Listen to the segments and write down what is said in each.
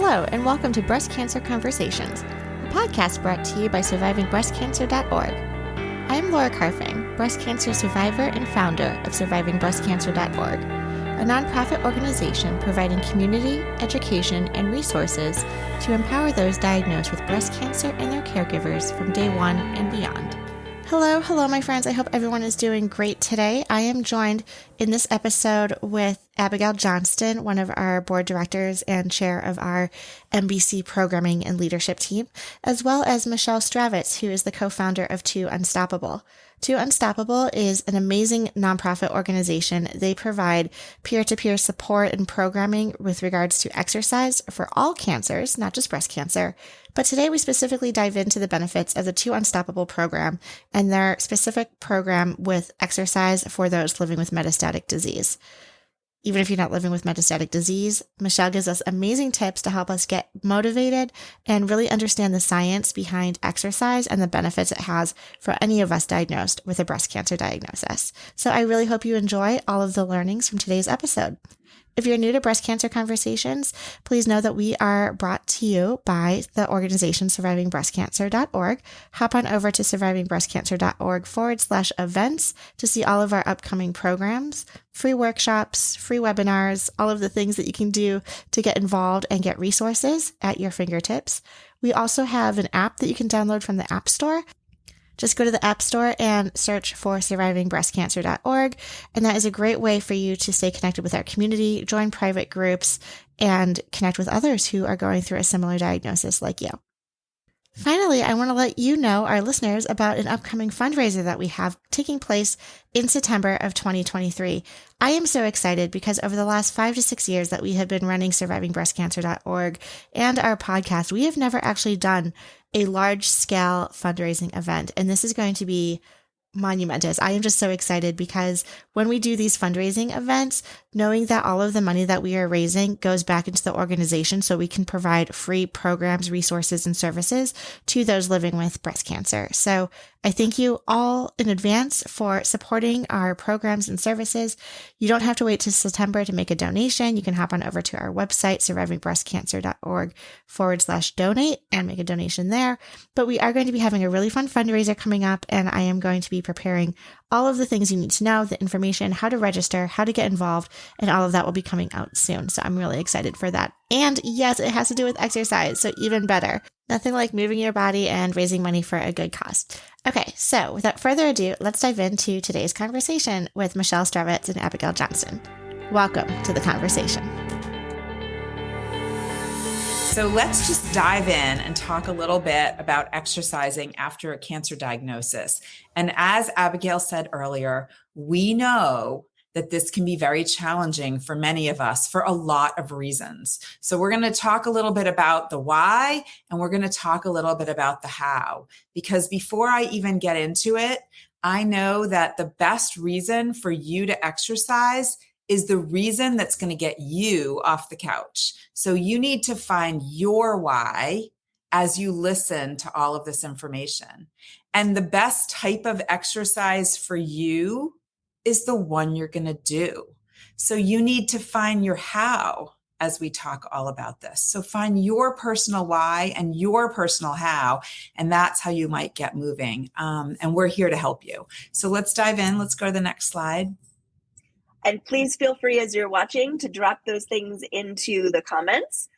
Hello, and welcome to Breast Cancer Conversations, a podcast brought to you by survivingbreastcancer.org. I'm Laura Carfing, breast cancer survivor and founder of survivingbreastcancer.org, a nonprofit organization providing community, education, and resources to empower those diagnosed with breast cancer and their caregivers from day one and beyond. Hello, my friends. I hope everyone is doing great today. I am joined in this episode with Abigail Johnston, one of our board directors and chair of our MBC programming and leadership team, as well as Michelle Stravitz, who is the co-founder of Two Unstoppable. Two Unstoppable is an amazing nonprofit organization. They provide peer-to-peer support and programming with regards to exercise for all cancers, not just breast cancer. But today we specifically dive into the benefits of the Two Unstoppable program and their specific program with exercise for those living with metastatic disease. Even if you're not living with metastatic disease, Michelle gives us amazing tips to help us get motivated and really understand the science behind exercise and the benefits it has for any of us diagnosed with a breast cancer diagnosis. So I really hope you enjoy all of the learnings from today's episode. If you're new to Breast Cancer Conversations, please know that we are brought to you by the organization survivingbreastcancer.org. Hop on over to survivingbreastcancer.org/events to see all of our upcoming programs, free workshops, free webinars, all of the things that you can do to get involved and get resources at your fingertips. We also have an app that you can download from the App Store. Just go to the App Store and search for survivingbreastcancer.org, and that is a great way for you to stay connected with our community, join private groups, and connect with others who are going through a similar diagnosis like you. Finally, I want to let you know, our listeners, about an upcoming fundraiser that we have taking place in September of 2023. I am so excited because over the last 5 to 6 years that we have been running survivingbreastcancer.org and our podcast, we have never actually done a large-scale fundraising event, and this is going to be monumentous. I am just so excited because when we do these fundraising events, knowing that all of the money that we are raising goes back into the organization so we can provide free programs, resources, and services to those living with breast cancer. So I thank you all in advance for supporting our programs and services. You don't have to wait till September to make a donation. You can hop on over to our website, survivingbreastcancer.org/donate, and make a donation there. But we are going to be having a really fun fundraiser coming up, and I am going to be preparing all of the things you need to know, the information, how to register, how to get involved, and all of that will be coming out soon. So I'm really excited for that. And yes, it has to do with exercise, so even better. Nothing like moving your body and raising money for a good cause. Okay, so without further ado, let's dive into today's conversation with Michelle Stravitz and Abigail Johnston. Welcome to the conversation. So let's just dive in and talk a little bit about exercising after a cancer diagnosis. And as Abigail said earlier, we know that this can be very challenging for many of us for a lot of reasons. So we're going to talk a little bit about the why, and we're going to talk a little bit about the how. Because before I even get into it, I know that the best reason for you to exercise is the reason that's going to get you off the couch. So you need to find your why as you listen to all of this information. And the best type of exercise for you is the one you're going to do. So you need to find your how as we talk all about this. So find your personal why and your personal how, and that's how you might get moving. And we're here to help you. So let's dive in. Let's go to the next slide. And please feel free as you're watching to drop those things into the comments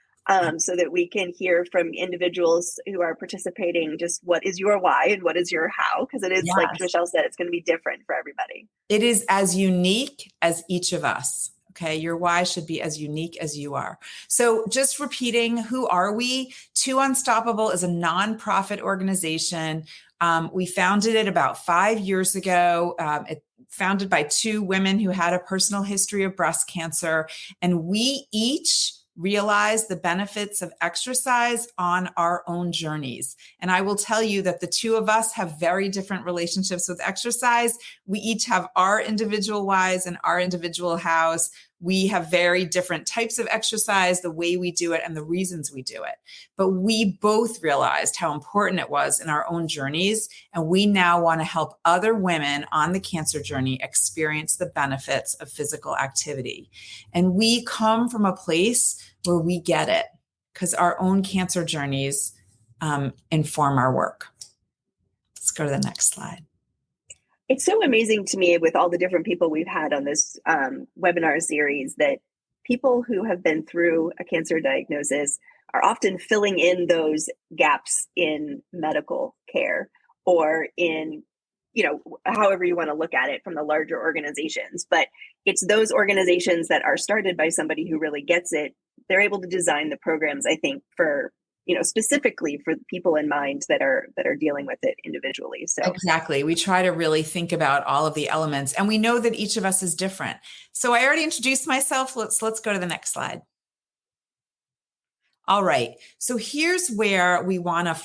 so that we can hear from individuals who are participating just what is your why and what is your how, because it is, yes, like Michelle said, it's going to be different for everybody. It is as unique as each of us. Okay, your why should be as unique as you are. So just repeating, who are we? Two Unstoppable is a nonprofit organization. We founded it about 5 years ago. Founded by two women who had a personal history of breast cancer. And we each realize the benefits of exercise on our own journeys. And I will tell you that the two of us have very different relationships with exercise. We each have our individual whys and our individual hows. We have very different types of exercise, the way we do it, and the reasons we do it. But we both realized how important it was in our own journeys, and we now want to help other women on the cancer journey experience the benefits of physical activity. And we come from a place where we get it. because our own cancer journeys inform our work. Let's go to the next slide. It's so amazing to me with all the different people we've had on this webinar series that people who have been through a cancer diagnosis are often filling in those gaps in medical care or in, however you want to look at it from the larger organizations. But it's those organizations that are started by somebody who really gets it. They're able to design the programs, I think, for specifically for people in mind that are dealing with it individually. So exactly. We try to really think about all of the elements, and we know that each of us is different. So I already introduced myself. Let's go to the next slide. All right. So here's where we want to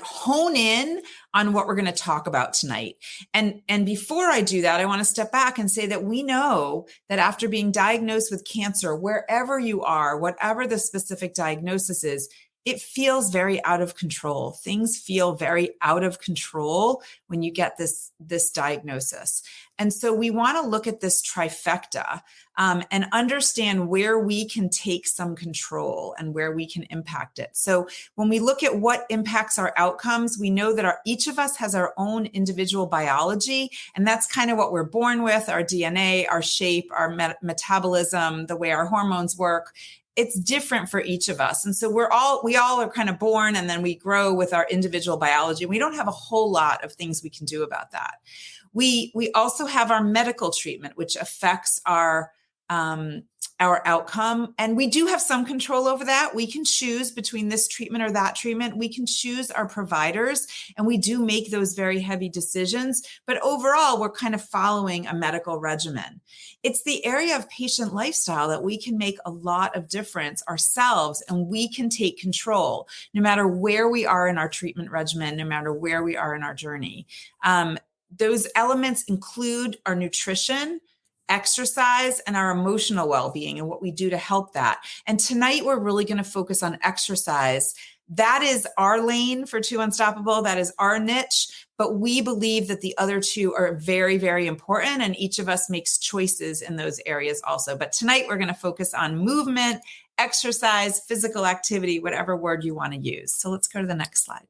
hone in on what we're going to talk about tonight. And before I do that, I want to step back and say that we know that after being diagnosed with cancer, wherever you are, whatever the specific diagnosis is, it feels very out of control. Things feel very out of control when you get this diagnosis. And so we want to look at this trifecta and understand where we can take some control and where we can impact it. So when we look at what impacts our outcomes, we know that each of us has our own individual biology, and that's kind of what we're born with, our DNA, our shape, our metabolism, the way our hormones work. It's different for each of us. And so we all are kind of born, and then we grow with our individual biology. We don't have a whole lot of things we can do about that. We also have our medical treatment, which affects our outcome. And we do have some control over that. We can choose between this treatment or that treatment. We can choose our providers, and we do make those very heavy decisions. But overall, we're kind of following a medical regimen. It's the area of patient lifestyle that we can make a lot of difference ourselves, and we can take control no matter where we are in our treatment regimen, no matter where we are in our journey. Those elements include our nutrition, exercise, and our emotional well-being and what we do to help that. And tonight, we're really going to focus on exercise. That is our lane for Two Unstoppable. That is our niche. But we believe that the other two are very, very important, and each of us makes choices in those areas also. But tonight, we're going to focus on movement, exercise, physical activity, whatever word you want to use. So let's go to the next slide.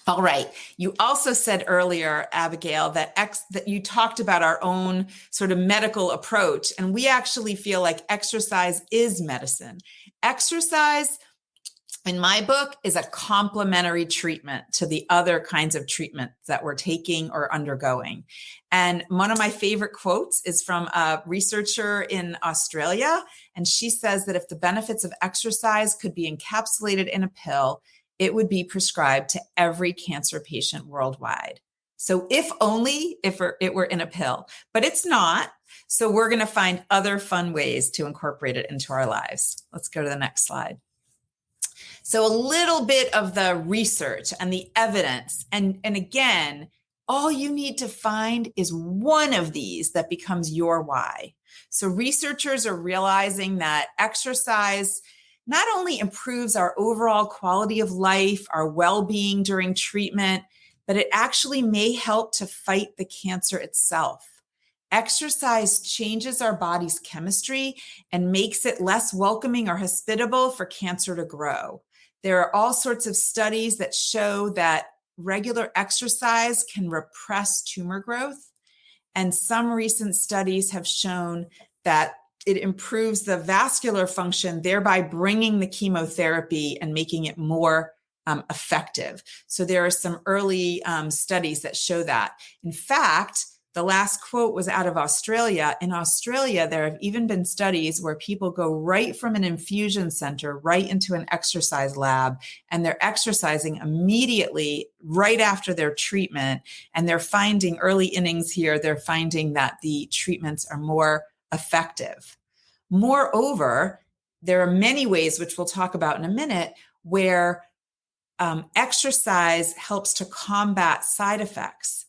All right. You also said earlier, Abigail, that you talked about our own sort of medical approach, and we actually feel like exercise is medicine. Exercise, in my book, is a complementary treatment to the other kinds of treatments that we're taking or undergoing. And one of my favorite quotes is from a researcher in Australia, and she says that if the benefits of exercise could be encapsulated in a pill, it would be prescribed to every cancer patient worldwide. So if it were in a pill, but it's not. So we're going to find other fun ways to incorporate it into our lives. Let's go to the next slide. So a little bit of the research and the evidence. And again, all you need to find is one of these that becomes your why. So researchers are realizing that exercise not only improves our overall quality of life, our well-being during treatment, but it actually may help to fight the cancer itself. Exercise changes our body's chemistry and makes it less welcoming or hospitable for cancer to grow. There are all sorts of studies that show that regular exercise can repress tumor growth. And some recent studies have shown that it improves the vascular function, thereby bringing the chemotherapy and making it more effective. So there are some early studies that show that. In fact, the last quote was out of Australia. In Australia, there have even been studies where people go right from an infusion center right into an exercise lab, and they're exercising immediately right after their treatment. And they're finding early innings here, they're finding that the treatments are more effective. Moreover, there are many ways, which we'll talk about in a minute, where exercise helps to combat side effects.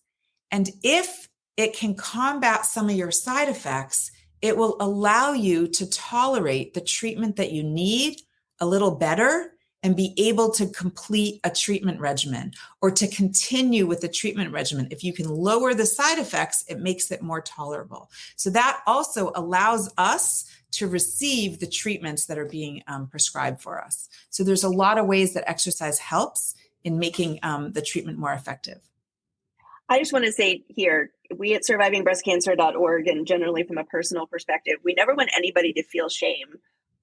And if it can combat some of your side effects, it will allow you to tolerate the treatment that you need a little better and be able to complete a treatment regimen or to continue with the treatment regimen. If you can lower the side effects, it makes it more tolerable. So that also allows us to receive the treatments that are being prescribed for us. So there's a lot of ways that exercise helps in making the treatment more effective. I just want to say here, we at survivingbreastcancer.org, and generally from a personal perspective, we never want anybody to feel shame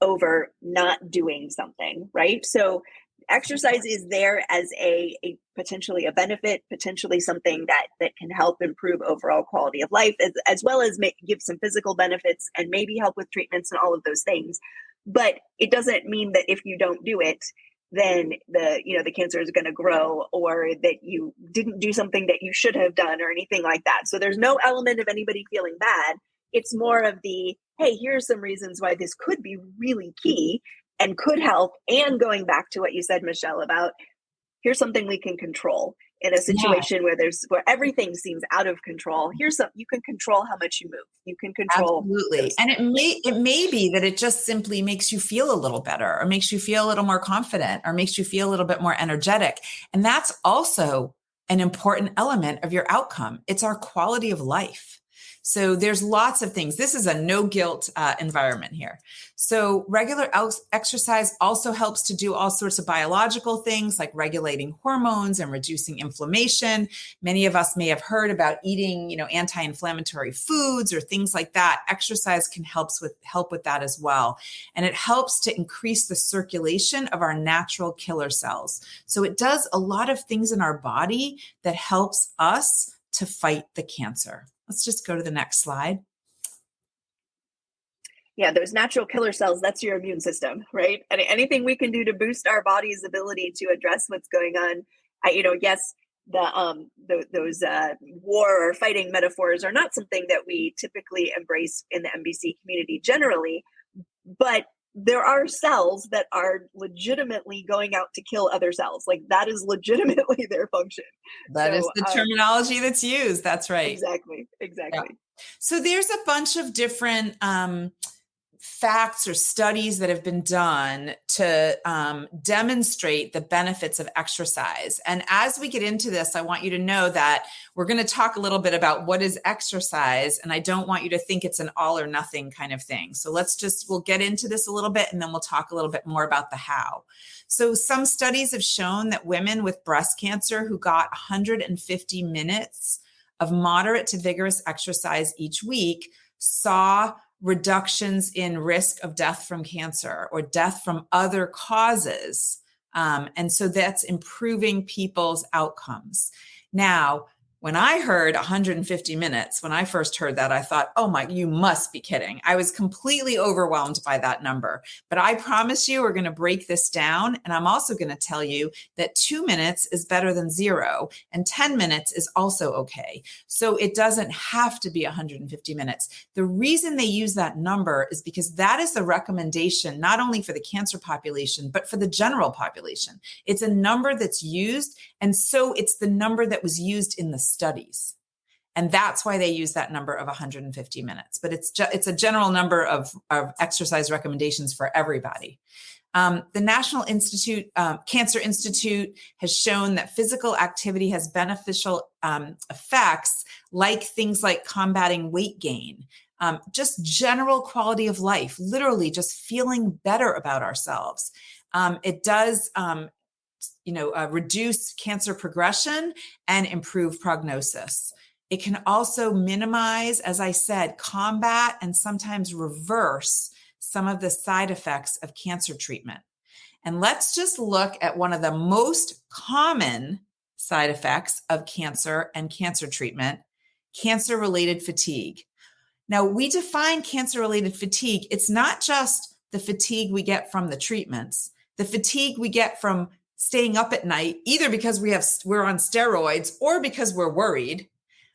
over not doing something, right? So exercise is there as a potentially a benefit, potentially something that can help improve overall quality of life, as well as give some physical benefits and maybe help with treatments and all of those things. But it doesn't mean that if you don't do it, then the cancer is going to grow, or that you didn't do something that you should have done or anything like that. So there's no element of anybody feeling bad. It's more of the, hey, here's some reasons why this could be really key and could help. And going back to what you said, Michelle, about here's something we can control in a situation where everything seems out of control. You can control how much you move. You can control. Absolutely. And it may be that it just simply makes you feel a little better, or makes you feel a little more confident, or makes you feel a little bit more energetic. And that's also an important element of your outcome. It's our quality of life. So there's lots of things. This is a no guilt environment here. So regular exercise also helps to do all sorts of biological things like regulating hormones and reducing inflammation. Many of us may have heard about eating, anti-inflammatory foods or things like that. Exercise can help with that as well. And it helps to increase the circulation of our natural killer cells. So it does a lot of things in our body that helps us to fight the cancer. Let's just go to the next slide. Yeah, those natural killer cells, that's your immune system, right? And anything we can do to boost our body's ability to address what's going on. Yes, those war or fighting metaphors are not something that we typically embrace in the MBC community generally, but there are cells that are legitimately going out to kill other cells. Like that is legitimately their function. That is the terminology that's used. That's right. Exactly. Yeah. So there's a bunch of different facts or studies that have been done to demonstrate the benefits of exercise. And as we get into this, I want you to know that we're going to talk a little bit about what is exercise. And I don't want you to think it's an all or nothing kind of thing. So we'll get into this a little bit, and then we'll talk a little bit more about the how. So some studies have shown that women with breast cancer who got 150 minutes of moderate to vigorous exercise each week saw reductions in risk of death from cancer or death from other causes. And so that's improving people's outcomes. Now, when I heard 150 minutes, when I first heard that, I thought, oh my, you must be kidding. I was completely overwhelmed by that number. But I promise you, we're going to break this down. And I'm also going to tell you that 2 minutes is better than 0, and 10 minutes is also okay. So it doesn't have to be 150 minutes. The reason they use that number is because that is the recommendation, not only for the cancer population, but for the general population. It's a number that's used. And so it's the number that was used in the studies. And that's why they use that number of 150 minutes. But it's a general number of exercise recommendations for everybody. The National Cancer Institute has shown that physical activity has beneficial effects, like things like combating weight gain, just general quality of life, literally just feeling better about ourselves. It does reduce cancer progression and improve prognosis. It can also minimize, as I said, combat and sometimes reverse some of the side effects of cancer treatment. And let's just look at one of the most common side effects of cancer and cancer treatment, cancer-related fatigue. Now, we define cancer-related fatigue. It's not just the fatigue we get from the treatments, the fatigue we get from staying up at night, either because we're on steroids or because we're worried,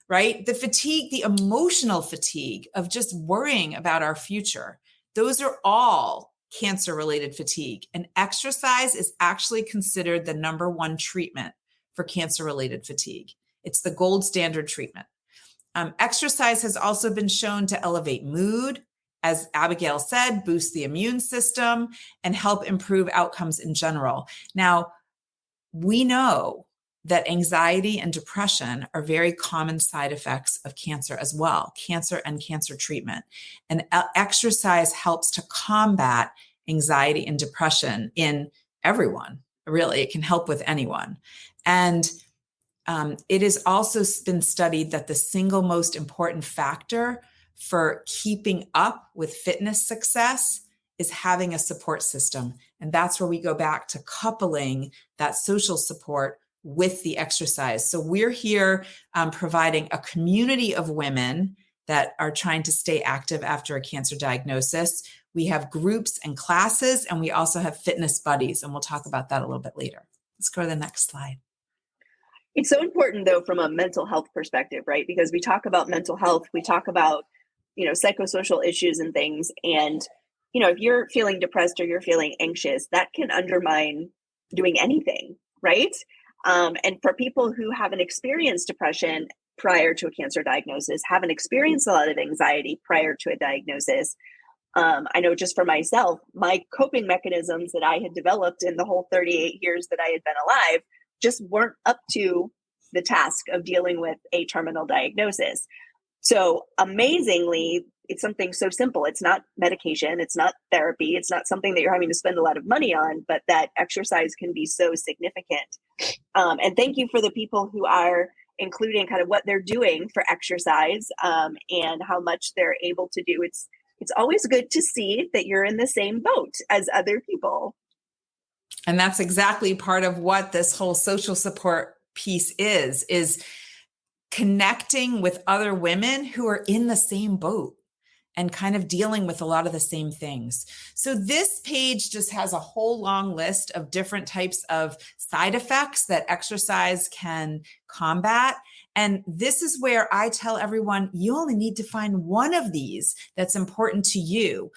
right? The fatigue, the emotional fatigue of just worrying about our future. Those are all cancer-related fatigue. And exercise is actually considered the number one treatment for cancer-related fatigue. It's the gold standard treatment. Exercise has also been shown to elevate mood, as Abigail said, boost the immune system, and help improve outcomes in general. Now, we know that anxiety and depression are very common side effects of cancer as well, cancer and cancer treatment. And exercise helps to combat anxiety and depression in everyone. Really, it can help with anyone. And it has also been studied that the single most important factor for keeping up with fitness success is having a support system. And that's where we go back to coupling that social support with the exercise. So we're here providing a community of women that are trying to stay active after a cancer diagnosis. We have groups and classes, and we also have fitness buddies, and we'll talk about that a little bit later. Let's go to the next slide. It's so important, though, from a mental health perspective, right? Because we talk about mental health, we talk about, psychosocial issues and things. And, if you're feeling depressed or you're feeling anxious, that can undermine doing anything, right? And for people who haven't experienced depression prior to a cancer diagnosis, haven't experienced a lot of anxiety prior to a diagnosis, I know just for myself, my coping mechanisms that I had developed in the whole 38 years that I had been alive just weren't up to the task of dealing with a terminal diagnosis. So amazingly, it's something so simple. It's not medication. It's not therapy. It's not something that you're having to spend a lot of money on, but that exercise can be so significant. And thank you for the people who are including kind of what they're doing for exercise and how much they're able to do. It's always good to see that you're in the same boat as other people. And that's exactly part of what this whole social support piece is connecting with other women who are in the same boat and kind of dealing with a lot of the same things. So this page just has a whole long list of different types of side effects that exercise can combat. And this is where I tell everyone, you only need to find one of these that's important to you.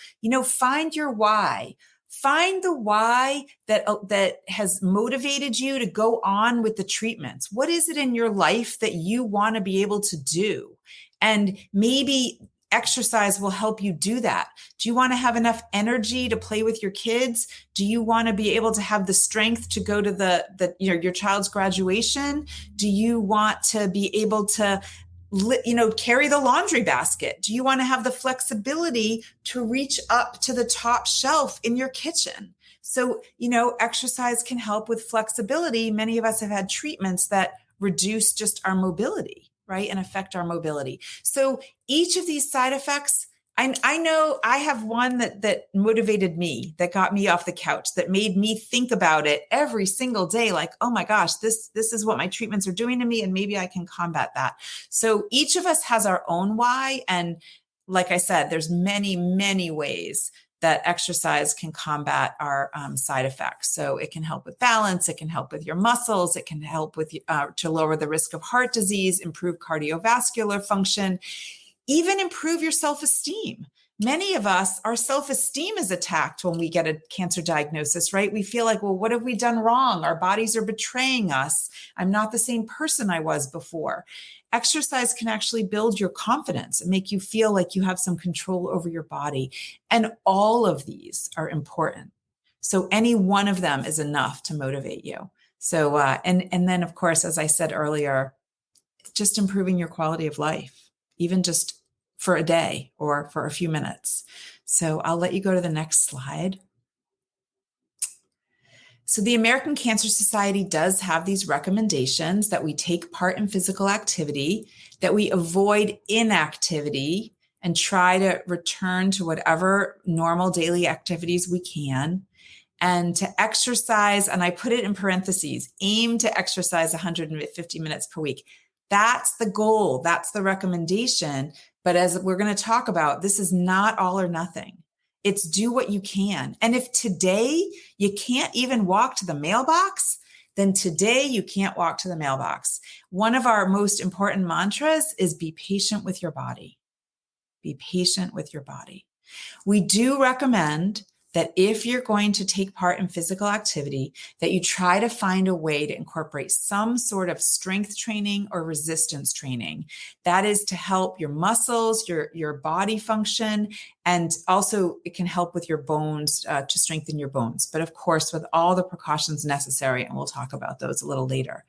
Find your why. Find the why that has motivated you to go on with the treatments. What is it in your life that you want to be able to do? And maybe exercise will help you do that. Do you want to have enough energy to play with your kids? Do you want to be able to have the strength to go to your child's graduation? Do you want to be able to carry the laundry basket? Do you want to have the flexibility to reach up to the top shelf in your kitchen? So, exercise can help with flexibility. Many of us have had treatments that reduce just our mobility, right? And affect our mobility. So each of these side effects, I know I have one that motivated me, that got me off the couch, that made me think about it every single day. Like, oh my gosh, this is what my treatments are doing to me. And maybe I can combat that. So each of us has our own why. And like I said, there's many, many ways that exercise can combat our side effects. So it can help with balance. It can help with your muscles. It can help with to lower the risk of heart disease, improve cardiovascular function, even improve your self-esteem. Many of us, our self-esteem is attacked when we get a cancer diagnosis, right? We feel like, well, what have we done wrong? Our bodies are betraying us. I'm not the same person I was before. Exercise can actually build your confidence and make you feel like you have some control over your body. And all of these are important. So any one of them is enough to motivate you. So, and then of course, as I said earlier, just improving your quality of life, even just for a day or for a few minutes. So I'll let you go to the next slide. So the American Cancer Society does have these recommendations that we take part in physical activity, that we avoid inactivity and try to return to whatever normal daily activities we can, and to exercise, and I put it in parentheses, aim to exercise 150 minutes per week. That's the goal. That's the recommendation. But as we're going to talk about, this is not all or nothing. It's do what you can. And if today you can't even walk to the mailbox, then today you can't walk to the mailbox. One of our most important mantras is be patient with your body. Be patient with your body. We do recommend that if you're going to take part in physical activity, that you try to find a way to incorporate some sort of strength training or resistance training. That is to help your muscles, your body function, and also it can help with your bones, to strengthen your bones. But of course, with all the precautions necessary, and we'll talk about those a little later.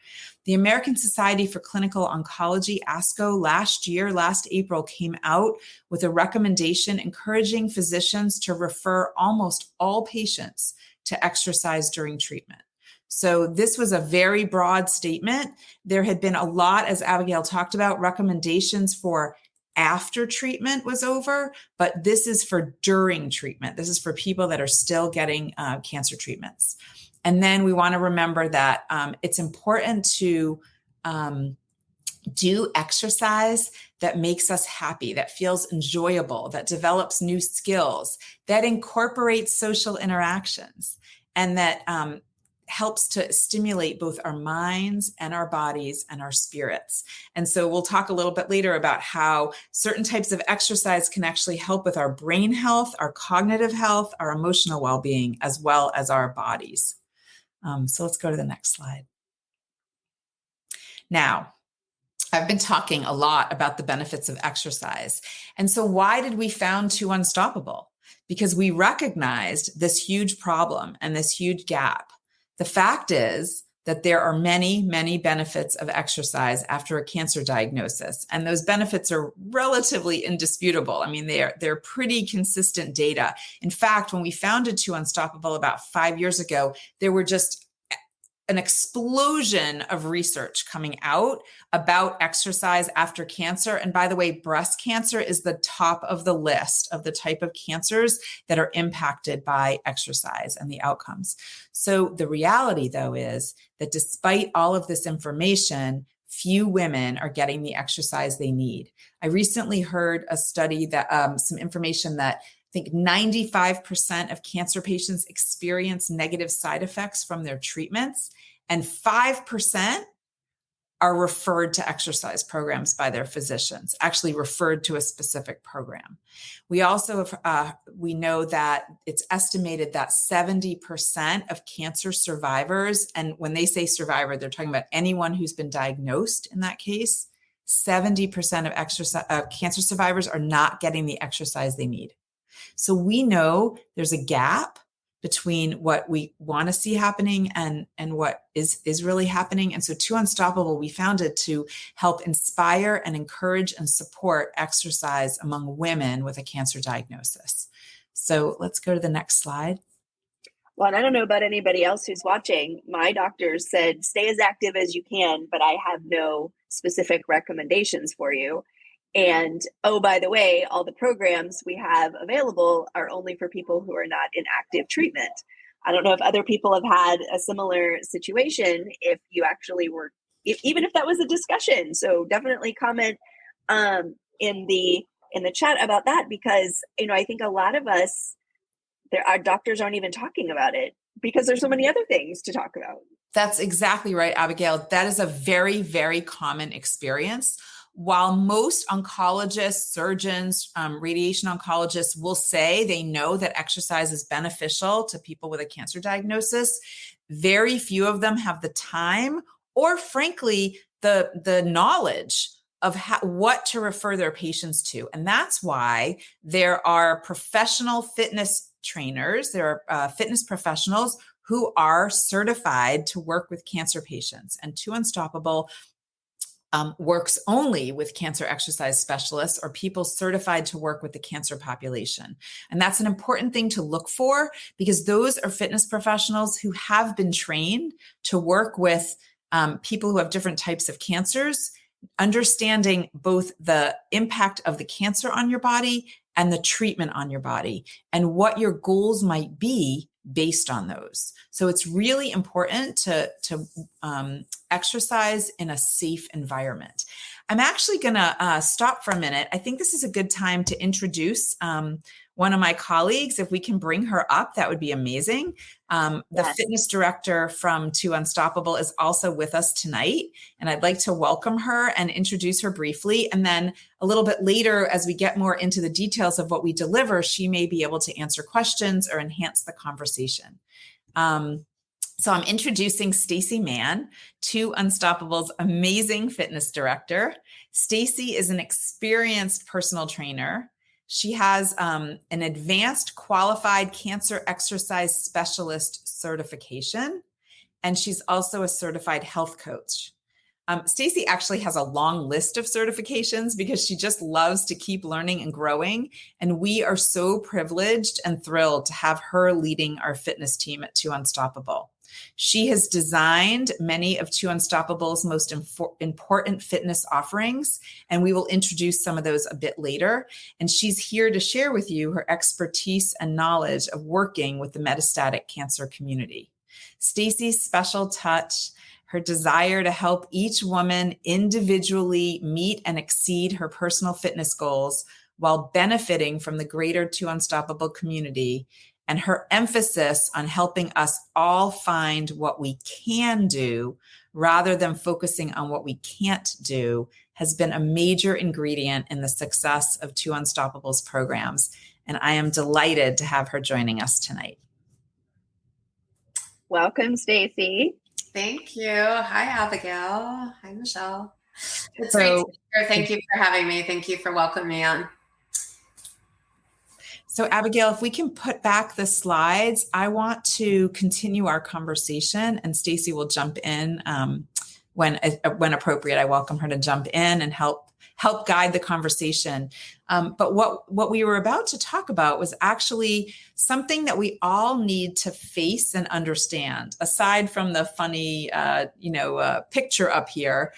The American Society for Clinical Oncology, ASCO, last April, came out with a recommendation encouraging physicians to refer almost all patients to exercise during treatment. So this was a very broad statement. There had been a lot, as Abigail talked about, recommendations for after treatment was over, but this is for during treatment. This is for people that are still getting cancer treatments. And then we want to remember that it's important to do exercise that makes us happy, that feels enjoyable, that develops new skills, that incorporates social interactions, and that helps to stimulate both our minds and our bodies and our spirits. And so we'll talk a little bit later about how certain types of exercise can actually help with our brain health, our cognitive health, our emotional well-being, as well as our bodies. So let's go to the next slide. Now, I've been talking a lot about the benefits of exercise. And so why did we found Two Unstoppable? Because we recognized this huge problem and this huge gap. The fact is that there are many, many benefits of exercise after a cancer diagnosis. And those benefits are relatively indisputable. I mean, they're pretty consistent data. In fact, when we founded Two Unstoppable about 5 years ago, there were just an explosion of research coming out about exercise after cancer. And by the way, breast cancer is the top of the list of the type of cancers that are impacted by exercise and the outcomes. So the reality, though, is that despite all of this information, few women are getting the exercise they need. I recently heard a study that some information that I think 95% of cancer patients experience negative side effects from their treatments, and 5% are referred to exercise programs by their physicians, actually referred to a specific program. We also we know that it's estimated that 70% of cancer survivors, and when they say survivor, they're talking about anyone who's been diagnosed in that case, 70% of cancer survivors are not getting the exercise they need. So we know there's a gap between what we want to see happening and what is really happening. And so Two Unstoppable, we founded to help inspire and encourage and support exercise among women with a cancer diagnosis. So let's go to the next slide. Well, and I don't know about anybody else who's watching. My doctors said, stay as active as you can, but I have no specific recommendations for you. And oh, by the way, all the programs we have available are only for people who are not in active treatment. I don't know if other people have had a similar situation, if you actually were, even if that was a discussion. So definitely comment in the chat about that, because I think a lot of us, our doctors aren't even talking about it because there's so many other things to talk about. That's exactly right, Abigail. That is a very, very common experience. While most oncologists, surgeons, radiation oncologists will say they know that exercise is beneficial to people with a cancer diagnosis, very few of them have the time or, frankly, the knowledge of what to refer their patients to. And that's why there are professional fitness trainers, there are fitness professionals who are certified to work with cancer patients. And Two Unstoppable works only with cancer exercise specialists or people certified to work with the cancer population. And that's an important thing to look for, because those are fitness professionals who have been trained to work with people who have different types of cancers, understanding both the impact of the cancer on your body and the treatment on your body and what your goals might be based on those. So it's really important to exercise in a safe environment. I'm actually going to stop for a minute. I think this is a good time to introduce one of my colleagues. If we can bring her up, that would be amazing. The fitness director from Two Unstoppable is also with us tonight, and I'd like to welcome her and introduce her briefly. And then a little bit later, as we get more into the details of what we deliver, she may be able to answer questions or enhance the conversation. So I'm introducing Stacy Mann, Two Unstoppable's amazing fitness director. Stacy is an experienced personal trainer. She has an advanced qualified cancer exercise specialist certification, and she's also a certified health coach. Stacy actually has a long list of certifications because she just loves to keep learning and growing. And we are so privileged and thrilled to have her leading our fitness team at Two Unstoppable. She has designed many of Two Unstoppable's most important fitness offerings, and we will introduce some of those a bit later. And she's here to share with you her expertise and knowledge of working with the metastatic cancer community. Stacy's special touch, her desire to help each woman individually meet and exceed her personal fitness goals while benefiting from the greater Two Unstoppable community, and her emphasis on helping us all find what we can do rather than focusing on what we can't do has been a major ingredient in the success of Two Unstoppable's programs. And I am delighted to have her joining us tonight. Welcome, Stacy. Thank you. Hi, Abigail. Hi, Michelle. It's great to be here. Thank you for having me. Thank you for welcoming me on. So Abigail, if we can put back the slides, I want to continue our conversation, and Stacy will jump in when appropriate. I welcome her to jump in and help guide the conversation. But what we were about to talk about was actually something that we all need to face and understand, aside from the funny, picture up here.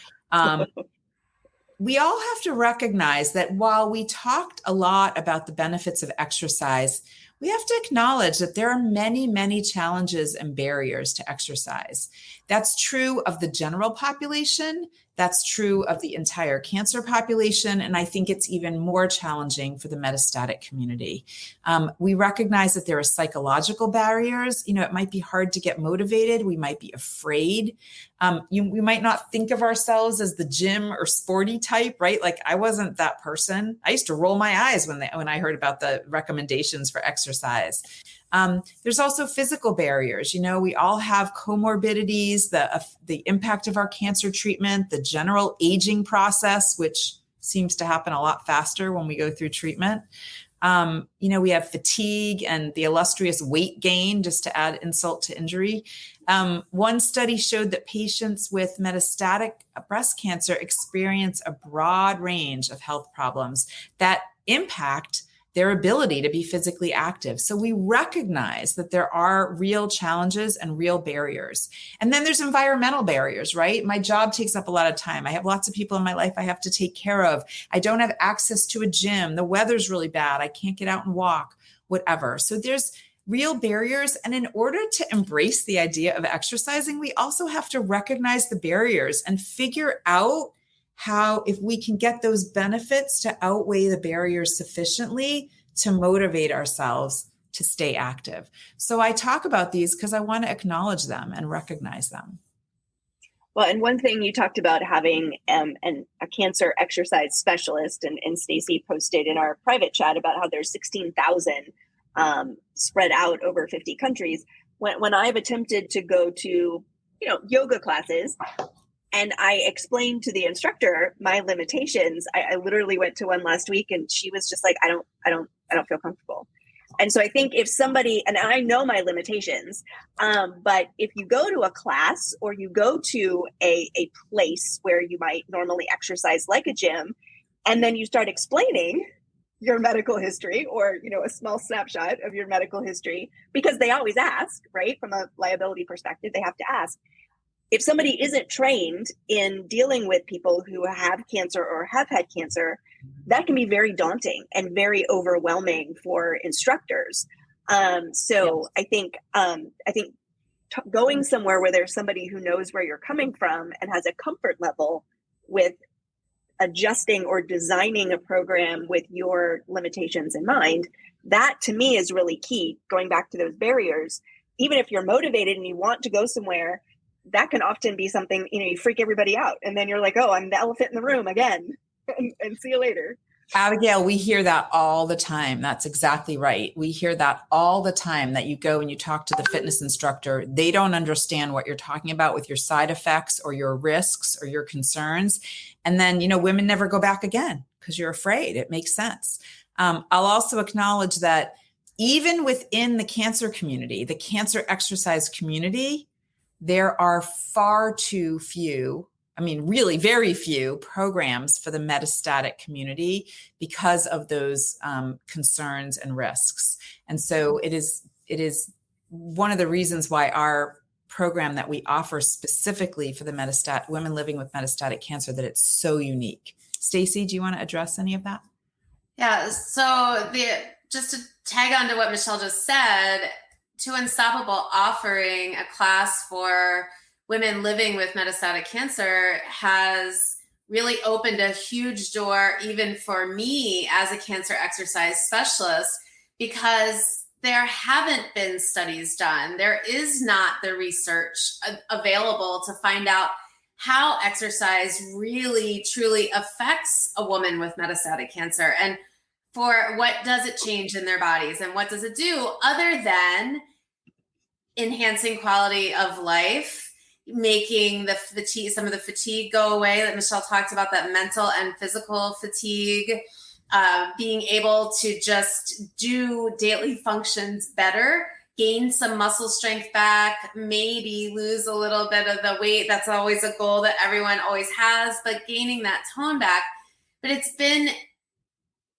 We all have to recognize that while we talked a lot about the benefits of exercise, we have to acknowledge that there are many, many challenges and barriers to exercise. That's true of the general population. That's true of the entire cancer population. And I think it's even more challenging for the metastatic community. We recognize that there are psychological barriers. It might be hard to get motivated. We might be afraid. We might not think of ourselves as the gym or sporty type, right? Like I wasn't that person. I used to roll my eyes when I heard about the recommendations for exercise. There's also physical barriers. We all have comorbidities, the impact of our cancer treatment, the general aging process, which seems to happen a lot faster when we go through treatment. We have fatigue and the illustrious weight gain, just to add insult to injury. One study showed that patients with metastatic breast cancer experience a broad range of health problems that impact their ability to be physically active. So we recognize that there are real challenges and real barriers. And then there's environmental barriers, right? My job takes up a lot of time. I have lots of people in my life I have to take care of. I don't have access to a gym. The weather's really bad. I can't get out and walk, whatever. So there's real barriers. And in order to embrace the idea of exercising, we also have to recognize the barriers and figure out how, if we can get those benefits to outweigh the barriers sufficiently to motivate ourselves to stay active. So I talk about these because I want to acknowledge them and recognize them. Well, and one thing you talked about having a cancer exercise specialist, and Stacy posted in our private chat about how there's 16,000 spread out over 50 countries. When I've attempted to go to, yoga classes, and I explained to the instructor my limitations, I literally went to one last week, and she was just like, I don't feel comfortable. And so I think if somebody, and I know my limitations, but if you go to a class or you go to a place where you might normally exercise like a gym, and then you start explaining your medical history or, a small snapshot of your medical history, because they always ask, right? From a liability perspective, they have to ask. If somebody isn't trained in dealing with people who have cancer or have had cancer, that can be very daunting and very overwhelming for instructors. So I think going somewhere where there's somebody who knows where you're coming from and has a comfort level with adjusting or designing a program with your limitations in mind, that to me is really key. Going back to those barriers, even if you're motivated and you want to go somewhere, that can often be something, you freak everybody out. And then you're like, oh, I'm the elephant in the room again, and see you later. Abigail, we hear that all the time. That's exactly right. We hear that all the time, that you go and you talk to the fitness instructor. They don't understand what you're talking about with your side effects or your risks or your concerns. And then, women never go back again because you're afraid. It makes sense. I'll also acknowledge that even within the cancer community, the cancer exercise community, there are far too few, really very few programs for the metastatic community because of those concerns and risks. And so it is one of the reasons why our program that we offer specifically for the women living with metastatic cancer, that it's so unique. Stacy, do you want to address any of that? Yeah. So just to tag on to what Michelle just said, To Unstoppable offering a class for women living with metastatic cancer has really opened a huge door, even for me as a cancer exercise specialist, because there haven't been studies done. There is not the research available to find out how exercise really, truly affects a woman with metastatic cancer, and for what does it change in their bodies, and what does it do other than enhancing quality of life, making the fatigue, some of the fatigue go away that Michelle talked about, that mental and physical fatigue, being able to just do daily functions better, gain some muscle strength back, maybe lose a little bit of the weight. That's always a goal that everyone always has, but gaining that tone back. But it's been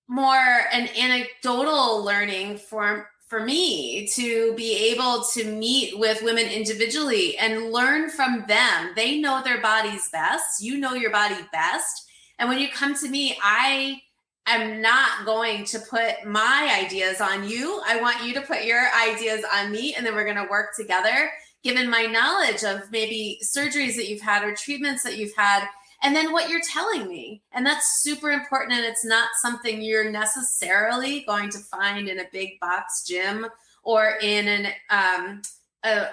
more an anecdotal learning for me to be able to meet with women individually and learn from them. They know their bodies best. You know your body best. And when you come to me, I am not going to put my ideas on you. I want you to put your ideas on me, and then we're going to work together, given my knowledge of maybe surgeries that you've had or treatments that you've had, and then what you're telling me. And that's super important. And it's not something you're necessarily going to find in a big box gym or in a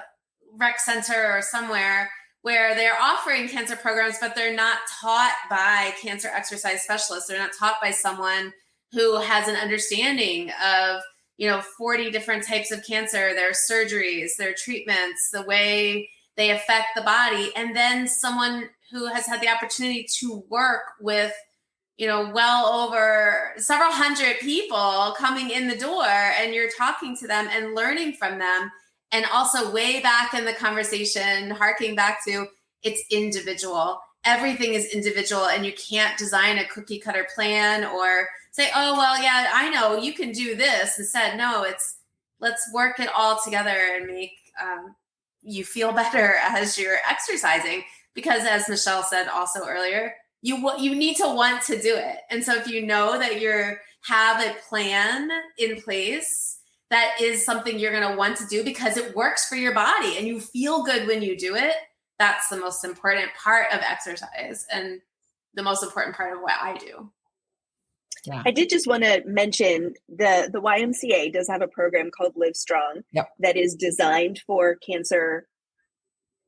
rec center or somewhere where they're offering cancer programs, but they're not taught by cancer exercise specialists. They're not taught by someone who has an understanding of, 40 different types of cancer, their surgeries, their treatments, the way they affect the body. And then someone who has had the opportunity to work with, well over several hundred people coming in the door, and you're talking to them and learning from them. And also way back in the conversation, harking back to, it's individual. Everything is individual, and you can't design a cookie cutter plan or say, oh, well, yeah, I know you can do this. Instead, no, let's work it all together and make you feel better as you're exercising. Because as Michelle said also earlier, you need to want to do it. And so if you know that you have a plan in place, that is something you're going to want to do because it works for your body and you feel good when you do it. That's the most important part of exercise and the most important part of what I do. Yeah. I did just want to mention the YMCA does have a program called Live Strong that is designed for cancer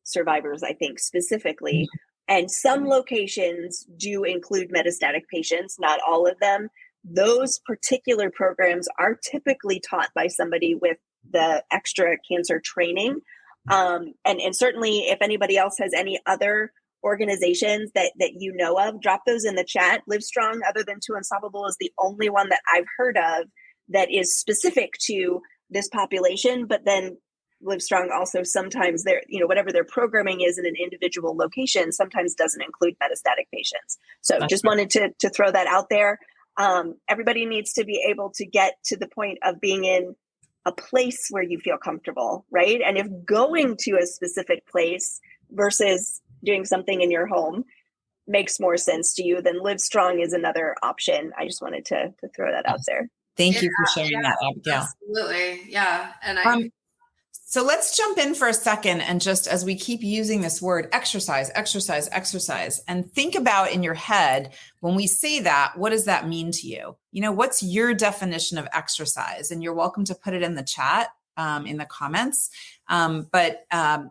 survivors, I think, specifically. Mm-hmm. And some locations do include metastatic patients, not all of them. Those particular programs are typically taught by somebody with the extra cancer training. And certainly if anybody else has any other organizations that you know of, drop those in the chat. Livestrong, other than To Unstoppable, is the only one that I've heard of that is specific to this population. But then Livestrong also sometimes whatever their programming is in an individual location sometimes doesn't include metastatic patients. So just wanted to throw that out there. Everybody needs to be able to get to the point of being in a place where you feel comfortable, right? And if going to a specific place versus doing something in your home makes more sense to you, then Livestrong is another option. I just wanted to throw that out there. Thank you for sharing that, Abigail. Absolutely. Yeah. And So let's jump in for a second. And just as we keep using this word exercise, exercise, exercise, and think about in your head, when we say that, what does that mean to you? What's your definition of exercise? And you're welcome to put it in the chat, in the comments. But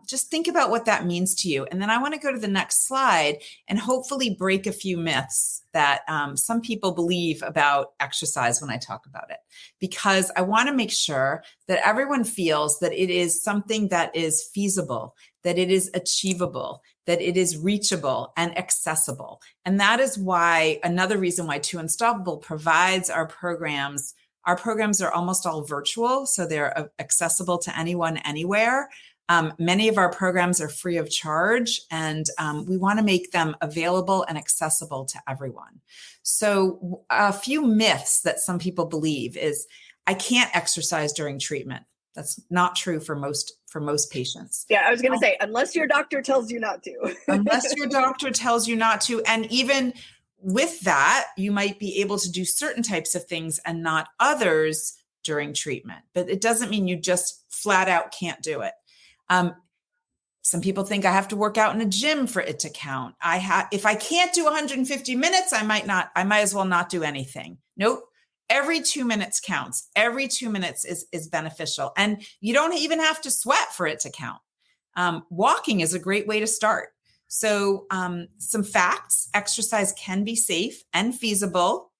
just think about what that means to you. And then I want to go to the next slide and hopefully break a few myths that some people believe about exercise when I talk about it, because I want to make sure that everyone feels that it is something that is feasible, that it is achievable, that it is reachable and accessible. And that is why, another reason why Too Unstoppable provides our programs. Our programs are almost all virtual, so they're accessible to anyone, anywhere. Many of our programs are free of charge, and we want to make them available and accessible to everyone. So a few myths that some people believe is, I can't exercise during treatment. That's not true for most patients. Yeah, I was going to say, unless your doctor tells you not to. Unless your doctor tells you not to. And even with that, you might be able to do certain types of things and not others during treatment. But it doesn't mean you just flat out can't do it. Some people think I have to work out in a gym for it to count. If I can't do 150 minutes, I might as well not do anything. Nope. Every 2 minutes counts. Every 2 minutes is beneficial. And you don't even have to sweat for it to count. Walking is a great way to start. So some facts: exercise can be safe and feasible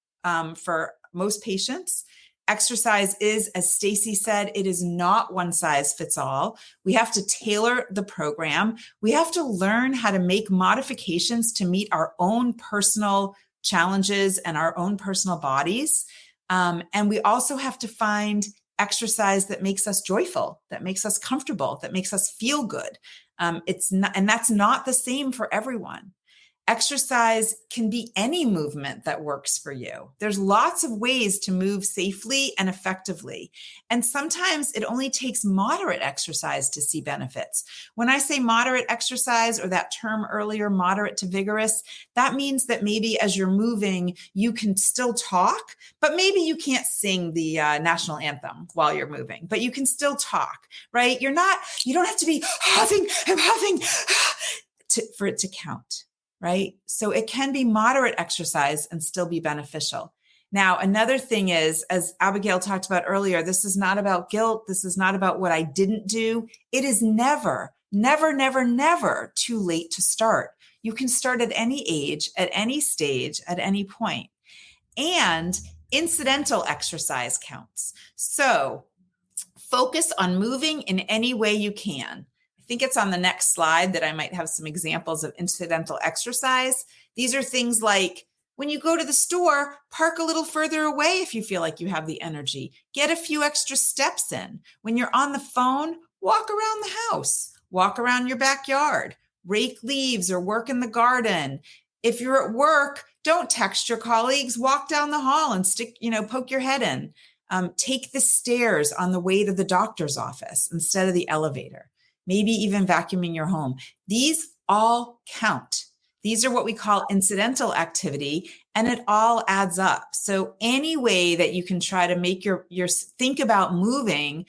for most patients. Exercise is, as Stacy said, it is not one size fits all. We have to tailor the program. We have to learn how to make modifications to meet our own personal challenges and our own personal bodies. And we also have to find exercise that makes us joyful, that makes us comfortable, that makes us feel good. And that's not the same for everyone. Exercise can be any movement that works for you. There's lots of ways to move safely and effectively. And sometimes it only takes moderate exercise to see benefits. When I say moderate exercise, or that term earlier, moderate to vigorous, that means that maybe as you're moving, you can still talk, but maybe you can't sing the national anthem while you're moving, but you can still talk, right? You don't have to be huffing and puffing for it to count. Right? So it can be moderate exercise and still be beneficial. Now, another thing is, as Abigail talked about earlier, this is not about guilt. This is not about what I didn't do. It is never, never, never, never too late to start. You can start at any age, at any stage, at any point. And incidental exercise counts. So focus on moving in any way you can. I think it's on the next slide that I might have some examples of incidental exercise. These are things like, when you go to the store, park a little further away if you feel like you have the energy. Get a few extra steps in. When you're on the phone, walk around the house, walk around your backyard, rake leaves or work in the garden. If you're at work, don't text your colleagues, walk down the hall and poke your head in. Take the stairs on the way to the doctor's office instead of the elevator. Maybe even vacuuming your home. These all count. These are what we call incidental activity, and it all adds up. So any way that you can try to make your think about moving,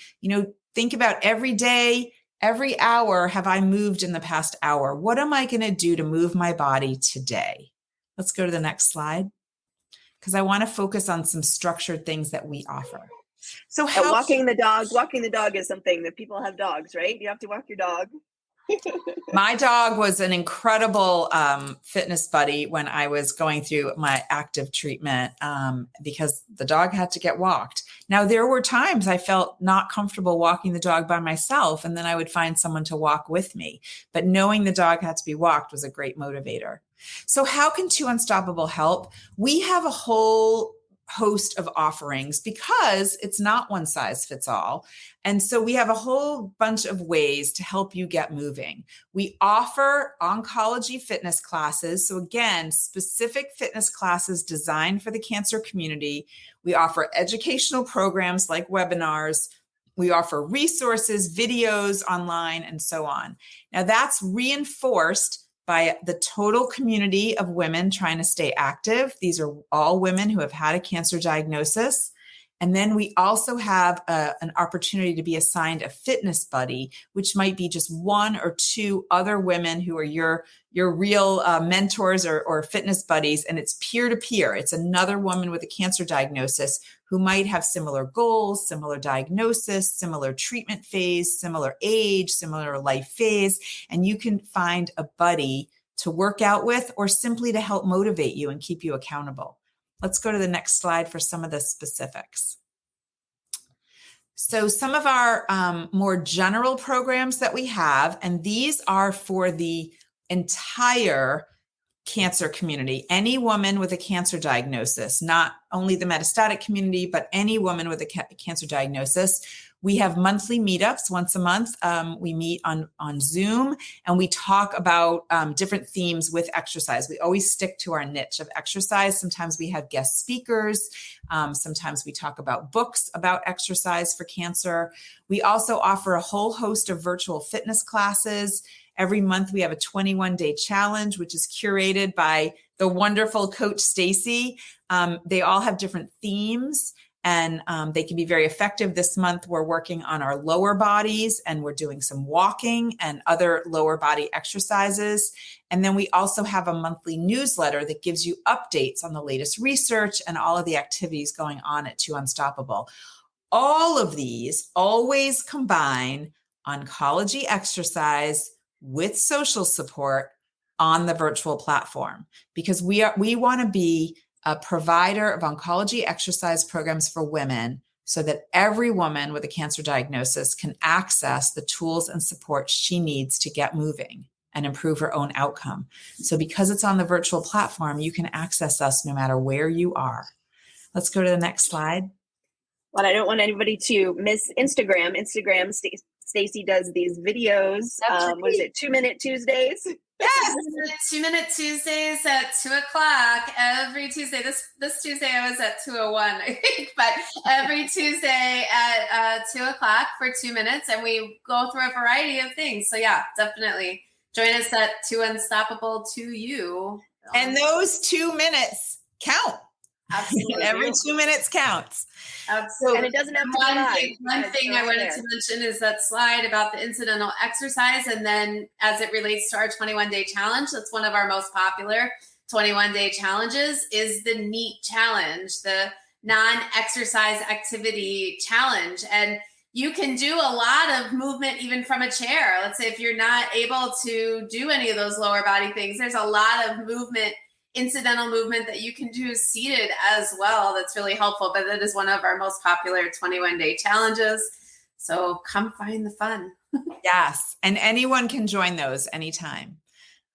think about every day, every hour, have I moved in the past hour? What am I going to do to move my body today? Let's go to the next slide, because I want to focus on some structured things that we offer. So walking the dog is something that people have dogs, right? You have to walk your dog. My dog was an incredible fitness buddy when I was going through my active treatment, because the dog had to get walked. Now, there were times I felt not comfortable walking the dog by myself, and then I would find someone to walk with me. But knowing the dog had to be walked was a great motivator. So how can Too Unstoppable help? We have a whole host of offerings because it's not one size fits all. And so we have a whole bunch of ways to help you get moving. We offer oncology fitness classes. So again, specific fitness classes designed for the cancer community. We offer educational programs like webinars. We offer resources, videos online, and so on. Now that's reinforced by the total community of women trying to stay active. These are all women who have had a cancer diagnosis. And then we also have an opportunity to be assigned a fitness buddy, which might be just one or two other women who are your real mentors or fitness buddies. And it's peer to peer. It's another woman with a cancer diagnosis who might have similar goals, similar diagnosis, similar treatment phase, similar age, similar life phase. And you can find a buddy to work out with or simply to help motivate you and keep you accountable. Let's go to the next slide for some of the specifics. So some of our more general programs that we have, and these are for the entire cancer community, any woman with a cancer diagnosis, not only the metastatic community, but any woman with a cancer diagnosis. We have monthly meetups once a month. We meet on Zoom and we talk about different themes with exercise. We always stick to our niche of exercise. Sometimes we have guest speakers. Sometimes we talk about books about exercise for cancer. We also offer a whole host of virtual fitness classes. Every month we have a 21-day challenge, which is curated by the wonderful Coach Stacy. They all have different themes and they can be very effective. This month we're working on our lower bodies and we're doing some walking and other lower body exercises. And then we also have a monthly newsletter that gives you updates on the latest research and all of the activities going on at 2 Unstoppable. All of these always combine oncology exercise with social support on the virtual platform, because we want to be a provider of oncology exercise programs for women so that every woman with a cancer diagnosis can access the tools and support she needs to get moving and improve her own outcome. So because it's on the virtual platform, you can access us no matter where you are. Let's go to the next slide. Well, I don't want anybody to miss Instagram. Stacy does these videos. What is it? 2-Minute Tuesdays. Yes, 2-Minute Tuesdays at 2:00 every Tuesday. This Tuesday I was at 2:01, I think, but every Tuesday at 2:00 for 2 minutes, and we go through a variety of things. So yeah, definitely join us at 2 Unstoppable to you. And those 2 minutes count. Absolutely. Every 2 minutes counts. Absolutely. And it doesn't have to be live. One thing I wanted to mention is that slide about the incidental exercise. And then as it relates to our 21-day challenge, that's one of our most popular 21-day challenges, is the NEAT challenge, the non-exercise activity challenge. And you can do a lot of movement even from a chair. Let's say if you're not able to do any of those lower body things, there's a lot of movement, incidental movement that you can do seated as well. That's really helpful, but it is one of our most popular 21-day challenges. So come find the fun. Yes. And anyone can join those anytime.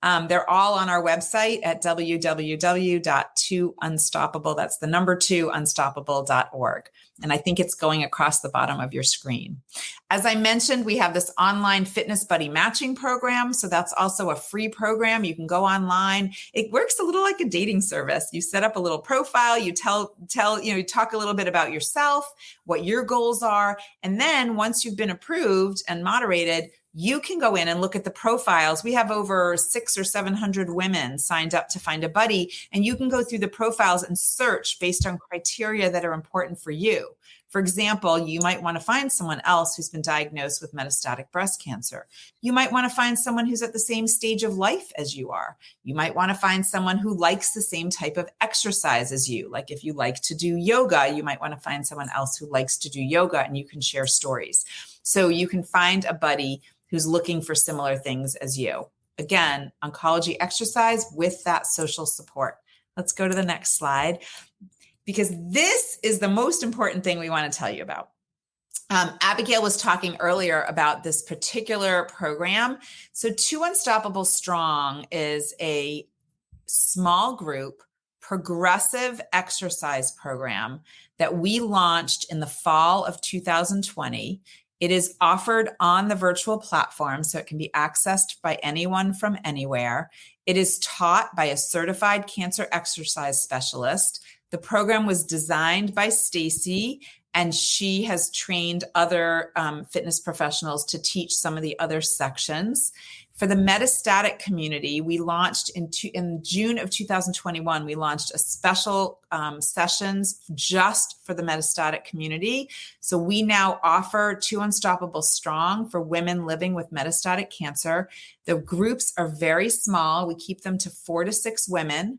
They're all on our website at www.2unstoppable. That's the number 2unstoppable.org. And I think it's going across the bottom of your screen. As I mentioned, we have this online fitness buddy matching program. So that's also a free program. You can go online. It works a little like a dating service. You set up a little profile, you you talk a little bit about yourself, what your goals are. And then once you've been approved and moderated, you can go in and look at the profiles. We have over 600 or 700 women signed up to find a buddy, and you can go through the profiles and search based on criteria that are important for you. For example, you might want to find someone else who's been diagnosed with metastatic breast cancer. You might want to find someone who's at the same stage of life as you are. You might want to find someone who likes the same type of exercise as you. Like if you like to do yoga, you might want to find someone else who likes to do yoga, and you can share stories. So you can find a buddy who's looking for similar things as you. Again, oncology exercise with that social support. Let's go to the next slide, because this is the most important thing we want to tell you about. Abigail was talking earlier about this particular program. So 2 Unstoppable Strong is a small group progressive exercise program that we launched in the fall of 2020. It is offered on the virtual platform, so it can be accessed by anyone from anywhere. It is taught by a certified cancer exercise specialist. The program was designed by Stacy, and she has trained other fitness professionals to teach some of the other sections. For the metastatic community, we launched in June of 2021, we launched a special sessions just for the metastatic community. So we now offer 2 Unstoppable Strong for women living with metastatic cancer. The groups are very small. We keep them to 4 to 6 women.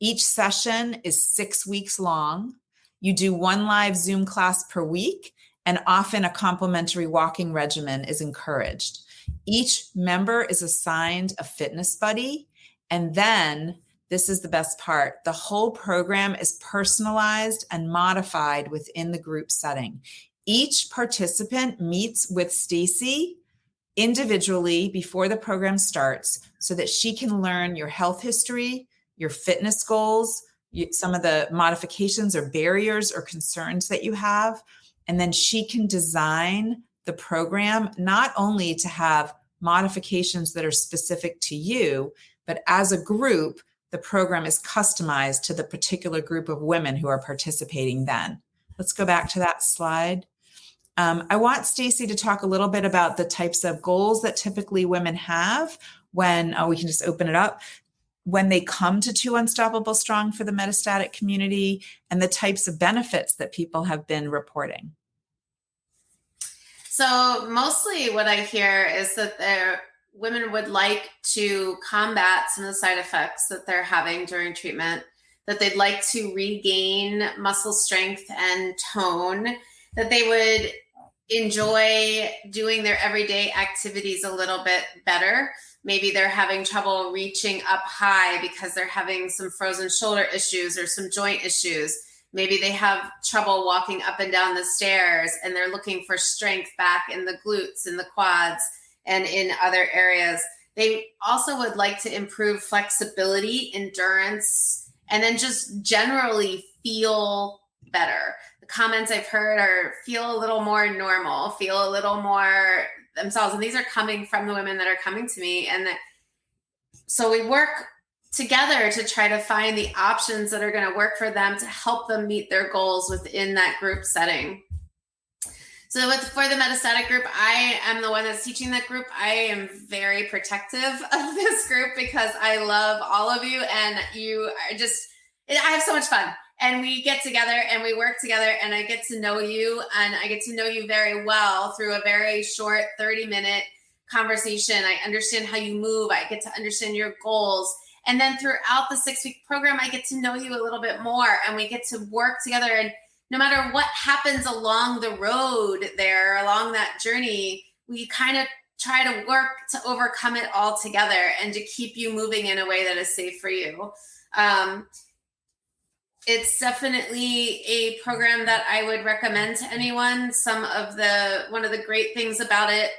Each session is 6 weeks long. You do 1 live Zoom class per week, and often a complimentary walking regimen is encouraged. Each member is assigned a fitness buddy. And then, this is the best part, the whole program is personalized and modified within the group setting. Each participant meets with Stacy individually before the program starts so that she can learn your health history, your fitness goals, some of the modifications or barriers or concerns that you have. And then she can design the program not only to have modifications that are specific to you, but as a group, the program is customized to the particular group of women who are participating then. Let's go back to that slide. I want Stacy to talk a little bit about the types of goals that typically women have when, we can just open it up, when they come to 2 Unstoppable Strong for the metastatic community, and the types of benefits that people have been reporting. So mostly what I hear is that women would like to combat some of the side effects that they're having during treatment, that they'd like to regain muscle strength and tone, that they would enjoy doing their everyday activities a little bit better. Maybe they're having trouble reaching up high because they're having some frozen shoulder issues or some joint issues. Maybe they have trouble walking up and down the stairs and they're looking for strength back in the glutes, in the quads, and in other areas. They also would like to improve flexibility, endurance, and then just generally feel better. The comments I've heard are feel a little more normal, feel a little more themselves. And these are coming from the women that are coming to me. And so we work together to try to find the options that are going to work for them to help them meet their goals within that group setting. So for the metastatic group, I am the one that's teaching that group. I am very protective of this group because I love all of you, and you are just, I have so much fun. And we get together and we work together, and I get to know you, and I get to know you very well through a very short 30-minute conversation. I understand how you move. I get to understand your goals. And then throughout the 6-week program, I get to know you a little bit more, and we get to work together. And no matter what happens along the road there, along that journey, we kind of try to work to overcome it all together and to keep you moving in a way that is safe for you. It's definitely a program that I would recommend to anyone. One of the great things about it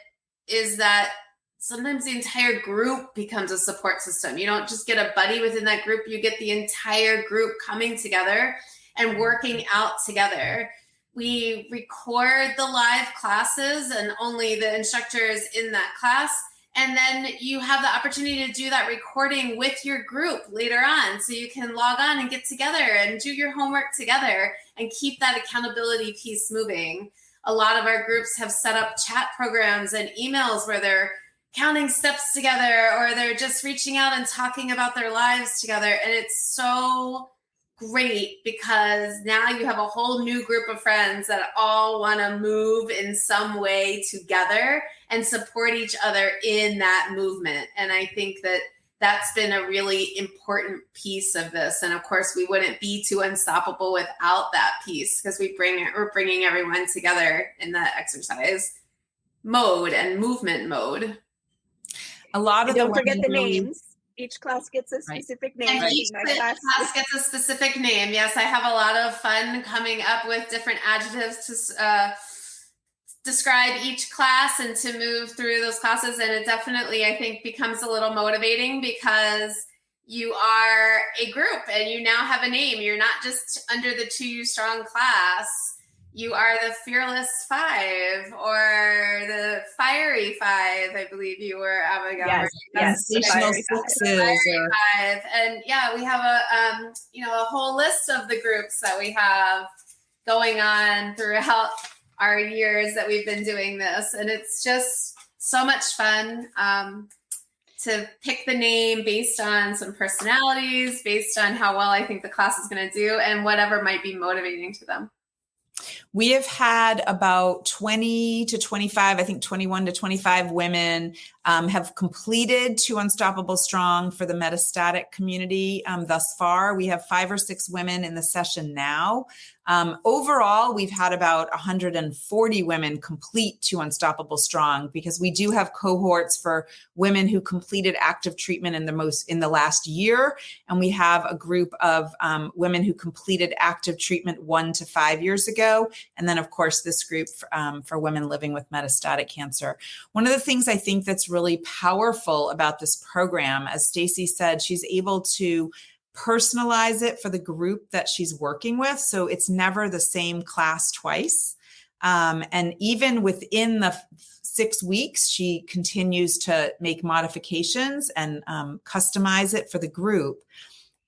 is that sometimes the entire group becomes a support system. You don't just get a buddy within that group, you get the entire group coming together and working out together. We record the live classes and only the instructors in that class. And then you have the opportunity to do that recording with your group later on. So you can log on and get together and do your homework together and keep that accountability piece moving. A lot of our groups have set up chat programs and emails where they're counting steps together, or they're just reaching out and talking about their lives together. And it's so great because now you have a whole new group of friends that all want to move in some way together and support each other in that movement. And I think that that's been a really important piece of this. And of course, we wouldn't be too unstoppable without that piece, because we're bringing everyone together in that exercise mode and movement mode. A lot of don't forget the names. Each class gets a specific name. And each class gets a specific name. Yes, I have a lot of fun coming up with different adjectives to describe each class and to move through those classes. And it definitely, I think, becomes a little motivating because you are a group and you now have a name. You're not just under the 2U Strong class. You are the Fearless 5 or the Fiery 5, I believe you were, Abigail. Yes, Sensational Sixes. Five. And yeah, we have a whole list of the groups that we have going on throughout our years that we've been doing this. And it's just so much fun. to pick the name based on some personalities, based on how well I think the class is going to do, and whatever might be motivating to them. We have had about 20 to 25, I think 21 to 25 women have completed Two Unstoppable Strong for the metastatic community thus far. We have 5 or 6 women in the session now. Overall, we've had about 140 women complete Two Unstoppable Strong, because we do have cohorts for women who completed active treatment in the last year. And we have a group of women who completed active treatment 1 to 5 years ago. And then, of course, this group for women living with metastatic cancer. One of the things I think that's really powerful about this program, as Stacey said, she's able to personalize it for the group that she's working with. So it's never the same class twice. And even within the 6 weeks, she continues to make modifications and customize it for the group.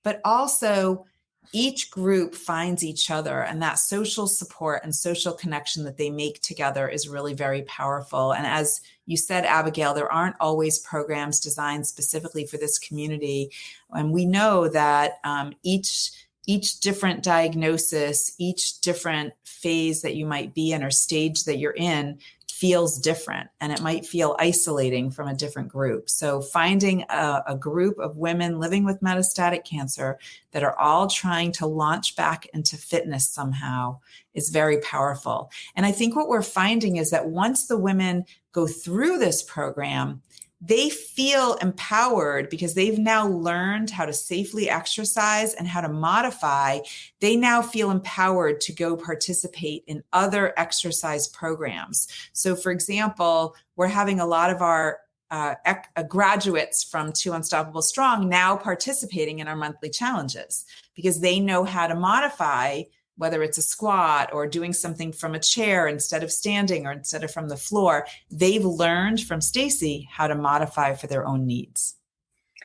But also, each group finds each other, and that social support and social connection that they make together is really very powerful. And as you said, Abigail, there aren't always programs designed specifically for this community. And we know that each different diagnosis, each different phase that you might be in or stage that you're in feels different, and it might feel isolating from a different group. So finding a group of women living with metastatic cancer that are all trying to launch back into fitness somehow is very powerful. And I think what we're finding is that once the women go through this program, they feel empowered because they've now learned how to safely exercise and how to modify. They now feel empowered to go participate in other exercise programs. So, for example, we're having a lot of our graduates from Two Unstoppable Strong now participating in our monthly challenges because they know how to modify, whether it's a squat or doing something from a chair instead of standing or instead of from the floor. They've learned from Stacey how to modify for their own needs.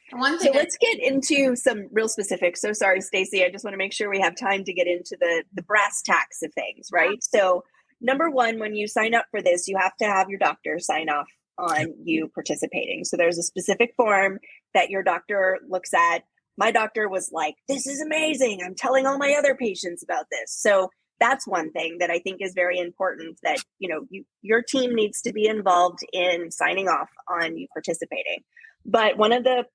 So let's get into some real specifics. So sorry, Stacey, I just want to make sure we have time to get into the brass tacks of things, right? So number one, when you sign up for this, you have to have your doctor sign off on you participating. So there's a specific form that your doctor looks at. My doctor was like, this is amazing. I'm telling all my other patients about this. So that's one thing that I think is very important, that, your team needs to be involved in signing off on you participating. But one of the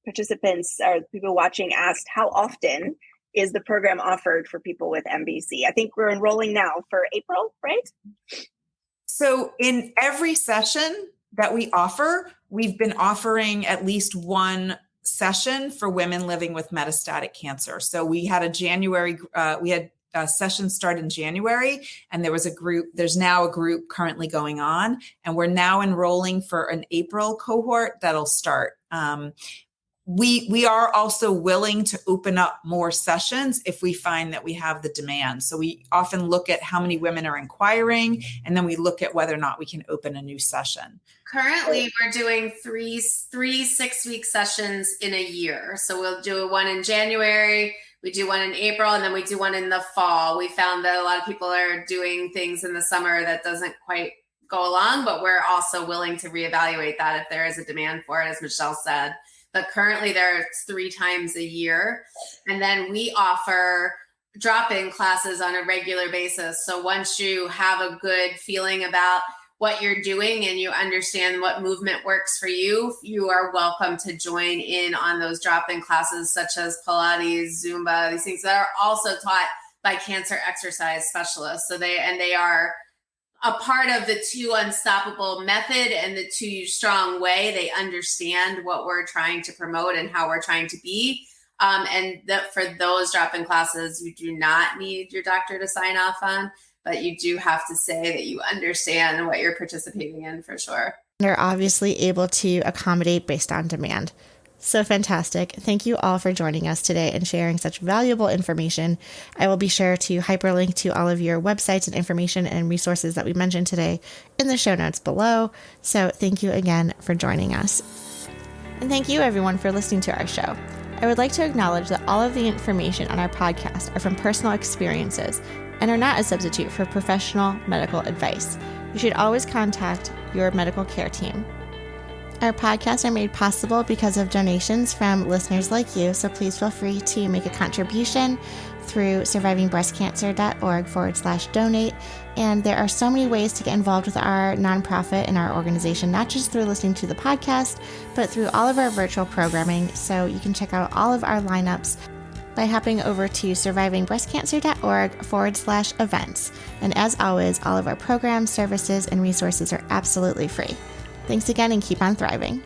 participants or people watching asked, how often is the program offered for people with MBC? I think we're enrolling now for April, right? So in every session that we offer, we've been offering at least one session for women living with metastatic cancer. So we had a session start in January, and there's now a group currently going on, and we're now enrolling for an April cohort that'll start. We are also willing to open up more sessions if we find that we have the demand. So we often look at how many women are inquiring, and then we look at whether or not we can open a new session. Currently, we're doing three 6-week sessions in a year. So we'll do one in January, we do one in April, and then we do one in the fall. We found that a lot of people are doing things in the summer that doesn't quite go along, but we're also willing to reevaluate that if there is a demand for it, as Michelle said. But currently there's 3 times a year. And then we offer drop-in classes on a regular basis. So once you have a good feeling about what you're doing and you understand what movement works for you, you are welcome to join in on those drop-in classes, such as Pilates, Zumba, these things that are also taught by cancer exercise specialists. So they are a part of the Two Unstoppable method and the Two Strong way. They understand what we're trying to promote and how we're trying to be. And that for those drop-in classes, you do not need your doctor to sign off on, but you do have to say that you understand what you're participating in for sure. They're obviously able to accommodate based on demand. So fantastic. Thank you all for joining us today and sharing such valuable information. I will be sure to hyperlink to all of your websites and information and resources that we mentioned today in the show notes below. So thank you again for joining us. And thank you everyone for listening to our show. I would like to acknowledge that all of the information on our podcast are from personal experiences and are not a substitute for professional medical advice. You should always contact your medical care team. Our podcasts are made possible because of donations from listeners like you, so please feel free to make a contribution through survivingbreastcancer.org/donate. And there are so many ways to get involved with our nonprofit and our organization, not just through listening to the podcast, but through all of our virtual programming. So you can check out all of our lineups by hopping over to survivingbreastcancer.org/events. And as always, all of our programs, services, and resources are absolutely free. Thanks again and keep on thriving.